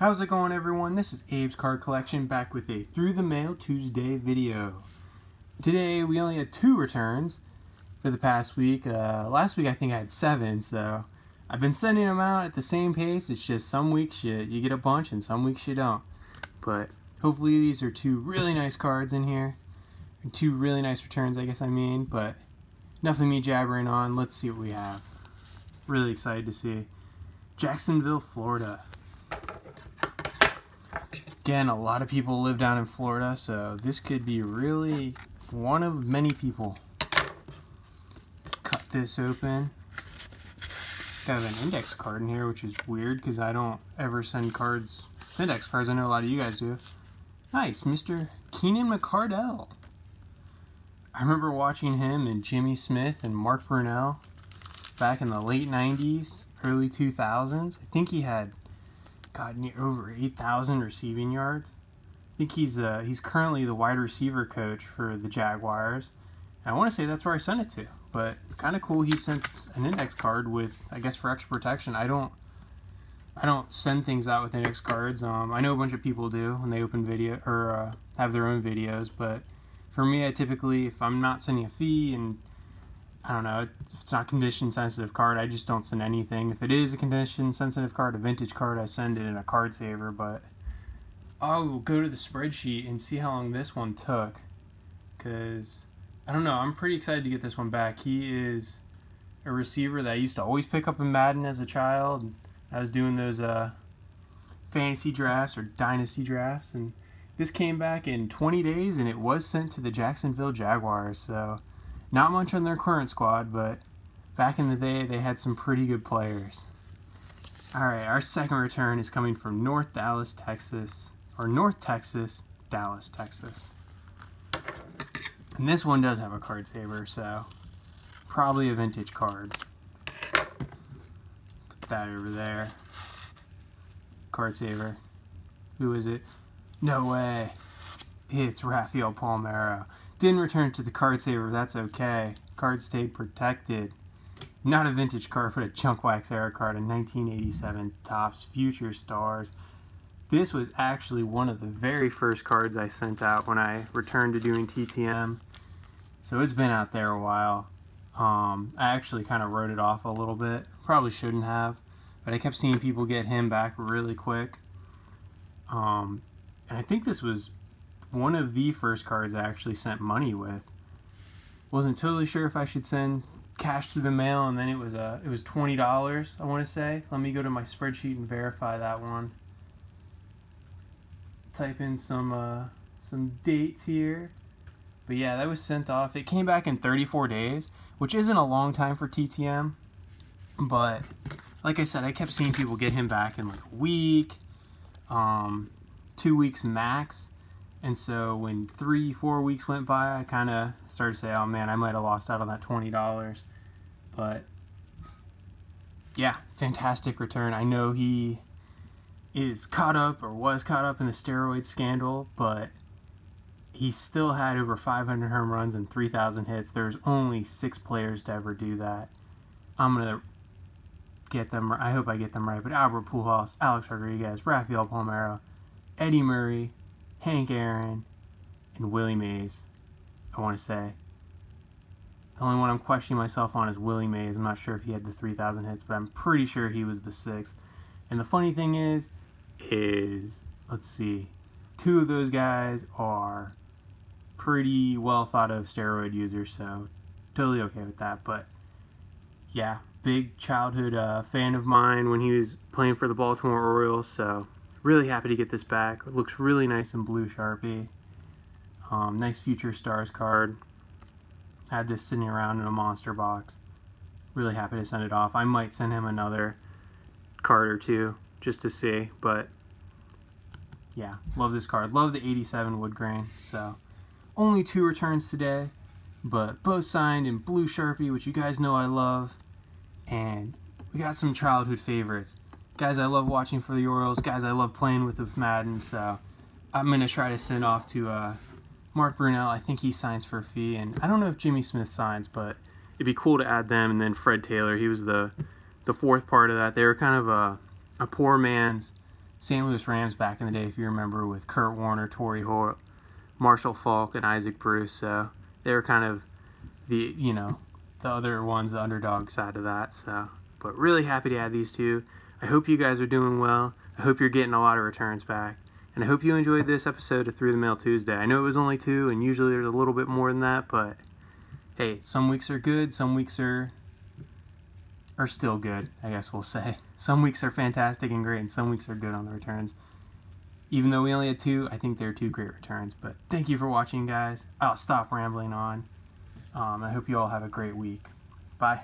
How's it going, everyone? This is Abe's Card Collection, back with a Through the Mail Tuesday video. Today we only had 2 returns for the past week. Last week I think I had 7, so I've been sending them out at the same pace. It's just some weeks you get a bunch and some weeks you don't. But hopefully these are 2 really nice cards in here. And 2 really nice returns, I guess I mean. But nothing me jabbering on. Let's see what we have. Really excited to see. Jacksonville, Florida. Again, a lot of people live down in Florida, so this could be really one of many people. Cut this open. Got an index card in here, which is weird because I don't ever send cards, index cards. I know a lot of you guys do. Nice, Mr. Keenan McCardell. I remember watching him and Jimmy Smith and Mark Brunell back in the late 90s, early 2000s. I think he had near over 8,000 receiving yards. I think he's currently the wide receiver coach for the Jaguars. And I want to say that's where I sent it to. But kind of cool he sent an index card with, I guess, for extra protection. I don't send things out with index cards. I know a bunch of people do when they open video or have their own videos, but for me, I typically, if I'm not sending a fee and I don't know, if it's not a condition-sensitive card, I just don't send anything. If it is a condition-sensitive card, a vintage card, I send it in a card saver. But I'll go to the spreadsheet and see how long this one took. Because, I don't know, I'm pretty excited to get this one back. He is a receiver that I used to always pick up in Madden as a child. I was doing those fantasy drafts or dynasty drafts. And this came back in 20 days, and it was sent to the Jacksonville Jaguars. So not much on their current squad, but back in the day, they had some pretty good players. Alright, our second return is coming from North Texas, Dallas, Texas. And this one does have a card saver, so probably a vintage card. Put that over there. Card saver. Who is it? No way. It's Rafael Palmeiro. Didn't return to the card saver, that's okay. Card stayed protected. Not a vintage card, but a junk wax era card, a 1987 Topps Future Stars. This was actually one of the very first cards I sent out when I returned to doing TTM. So it's been out there a while. I actually kind of wrote it off a little bit. Probably shouldn't have, but I kept seeing people get him back really quick. And I think this was one of the first cards I actually sent money with. Wasn't totally sure if I should send cash through the mail, and then it was $20, I want to say. Let me go to my spreadsheet and verify that one. Type in some dates here. But yeah, that was sent off. It came back in 34 days, which isn't a long time for TTM. But like I said, I kept seeing people get him back in like a week, 2 weeks max. And so when 3-4 weeks went by, I kind of started to say, oh man, I might have lost out on that $20. But yeah, fantastic return. I know he is caught up, or was caught up in the steroid scandal, but he still had over 500 home runs and 3,000 hits. There's only 6 players to ever do that. I'm going to get them, I hope I get them right, but Albert Pujols, Alex Rodriguez, Rafael Palmeiro, Eddie Murray, Hank Aaron, and Willie Mays, I want to say. The only one I'm questioning myself on is Willie Mays. I'm not sure if he had the 3,000 hits, but I'm pretty sure he was the 6th. And the funny thing is, let's see, 2 of those guys are pretty well thought of steroid users, so totally okay with that. But yeah, big childhood fan of mine when he was playing for the Baltimore Orioles, so really happy to get this back. It looks really nice in blue Sharpie. Nice Future Stars card. Had this sitting around in a monster box. Really happy to send it off. I might send him another card or 2 just to see, but yeah, love this card. Love the 87 wood grain. So only 2 returns today, but both signed in blue Sharpie, which you guys know I love. And we got some childhood favorites. Guys I love watching for the Orioles, guys I love playing with Madden, so I'm going to try to send off to Mark Brunell. I think he signs for a fee, and I don't know if Jimmy Smith signs, but it'd be cool to add them. And then Fred Taylor, he was the 4th part of that. They were kind of a poor man's St. Louis Rams back in the day, if you remember, with Kurt Warner, Torrey Holt, Marshall Faulk, and Isaac Bruce. So they were kind of the other ones, the underdog side of that. So, but really happy to add these two. I hope you guys are doing well. I hope you're getting a lot of returns back. And I hope you enjoyed this episode of Through the Mail Tuesday. I know it was only 2, and usually there's a little bit more than that, but hey, some weeks are good, some weeks are still good, I guess we'll say. Some weeks are fantastic and great, and some weeks are good on the returns. Even though we only had 2, I think they're 2 great returns. But thank you for watching, guys. I'll stop rambling on. I hope you all have a great week. Bye.